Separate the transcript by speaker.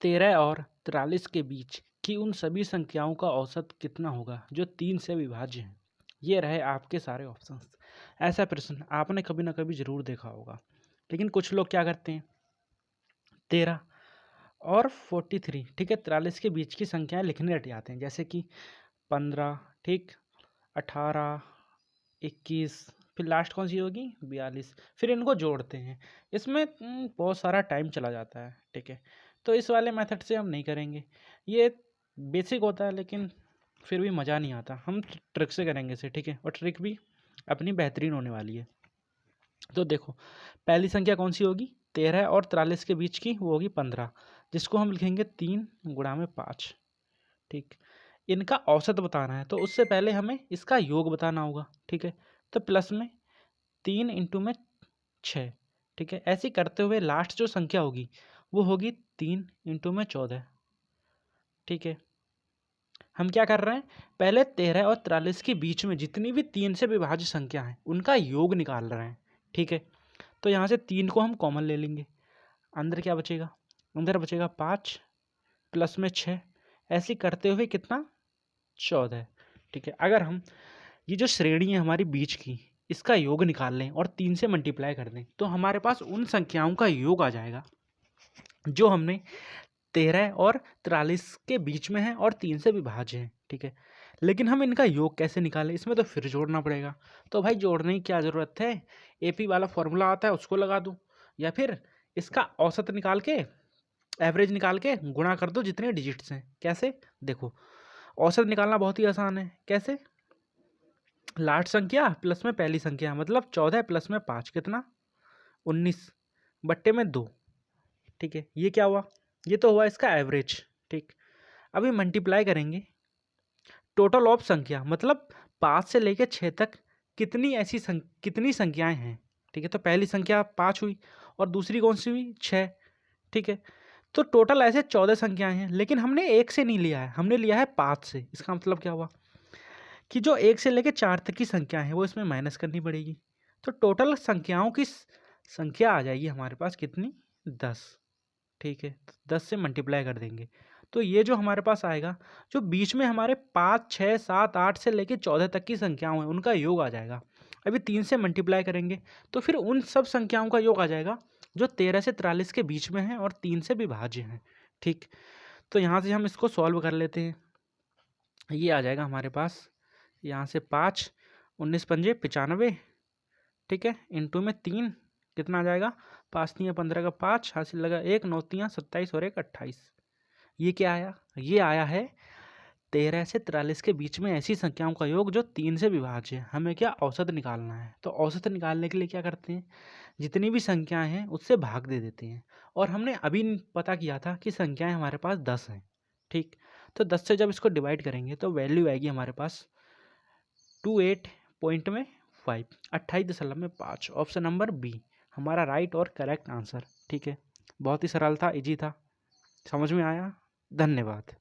Speaker 1: 13 और 43 के बीच की उन सभी संख्याओं का औसत कितना होगा जो 3 से विभाज्य हैं। ये रहे आपके सारे ऑप्शंस। ऐसा प्रश्न आपने कभी ना कभी ज़रूर देखा होगा, लेकिन कुछ लोग क्या करते हैं, 13 और 43, ठीक है, 43 के बीच की संख्याएं लिखने लग जाते हैं, जैसे कि 15, ठीक, 18, 21, फिर लास्ट कौन सी होगी 42, फिर इनको जोड़ते हैं। इसमें बहुत सारा टाइम चला जाता है, ठीक है। तो इस वाले मेथड से हम नहीं करेंगे, ये बेसिक होता है लेकिन फिर भी मज़ा नहीं आता। हम ट्रिक से करेंगे इसे, ठीक है, और ट्रिक भी अपनी बेहतरीन होने वाली है। तो देखो, पहली संख्या कौन सी होगी, 13 और 43 के बीच की, वो होगी 15, जिसको हम लिखेंगे 3 गुणा में 5, ठीक। इनका औसत बताना है तो उससे पहले हमें इसका योग बताना होगा, ठीक है। तो प्लस में 3 इंटू में 6, ठीक है। ऐसे करते हुए लास्ट जो संख्या होगी वो होगी 3 इंटू में 14, ठीक है। हम क्या कर रहे हैं, पहले 13 और 43 के बीच में जितनी भी 3 से विभाज्य संख्या है उनका योग निकाल रहे हैं, ठीक है। तो यहाँ से 3 को हम कॉमन ले लेंगे, अंदर क्या बचेगा, अंदर बचेगा 5 प्लस में 6, ऐसे करते हुए कितना 14, ठीक है। अगर हम ये जो श्रेणी है हमारी बीच की, इसका योग निकाल लें और 3 से मल्टीप्लाई कर दें तो हमारे पास उन संख्याओं का योग आ जाएगा जो हमने 13 और 43 के बीच में है और 3 से विभाज्य है, ठीक है। लेकिन हम इनका योग कैसे निकालें, इसमें तो फिर जोड़ना पड़ेगा। तो भाई जोड़ने की क्या ज़रूरत है, एपी वाला फॉर्मूला आता है उसको लगा दूँ, या फिर इसका औसत निकाल के, एवरेज निकाल के गुणा कर दो जितने डिजिट्स हैं। कैसे, देखो, औसत निकालना बहुत ही आसान है। कैसे, लास्ट संख्या प्लस में पहली संख्या, मतलब 14 प्लस में 5 कितना 19 बट्टे में 2, ठीक है। ये क्या हुआ, ये तो हुआ इसका एवरेज, ठीक। अभी मल्टीप्लाई करेंगे टोटल ऑफ संख्या, मतलब 5 से लेकर 6 तक कितनी कितनी संख्याएं हैं, ठीक है। तो पहली संख्या 5 हुई और दूसरी कौन सी हुई 6, ठीक है। तो टोटल ऐसे 14 संख्याएं हैं, लेकिन हमने 1 से नहीं लिया है, हमने लिया है 5 से। इसका मतलब क्या हुआ कि जो 1 से लेकर 4 तक की संख्या है वो इसमें माइनस करनी पड़ेगी। तो टोटल संख्याओं की संख्या आ जाएगी हमारे पास कितनी 10, ठीक है। 10 से मल्टीप्लाई कर देंगे तो ये जो हमारे पास आएगा, जो बीच में हमारे 5, 6, 7, 8 से लेकर 14 तक की संख्याएं हैं उनका योग आ जाएगा। अभी 3 से मल्टीप्लाई करेंगे तो फिर उन सब संख्याओं का योग आ जाएगा जो 13 से 43 के बीच में है और 3 से विभाज्य हैं, ठीक। तो यहाँ से हम इसको सॉल्व कर लेते हैं। ये आ जाएगा हमारे पास, यहाँ से 5, 19 पंजे 95, ठीक है, इंटू में 3 कितना आ जाएगा, 5 3 15 का 5 हासिल लगा 1, 9 3 27 और 1 28। ये क्या आया, ये आया है 13 से 43 के बीच में ऐसी संख्याओं का योग जो 3 से विभाज्य है। हमें क्या औसत निकालना है, तो औसत निकालने के लिए क्या करते हैं, जितनी भी संख्याएं हैं उससे भाग दे देते हैं। और हमने अभी पता किया था कि संख्याएं हमारे पास 10 हैं, ठीक। तो 10 से जब इसको डिवाइड करेंगे तो वैल्यू आएगी हमारे पास 28.5, 28.5। ऑप्शन नंबर बी हमारा राइट और करेक्ट आंसर, ठीक है। बहुत ही सरल था, इजी था, समझ में आया। धन्यवाद।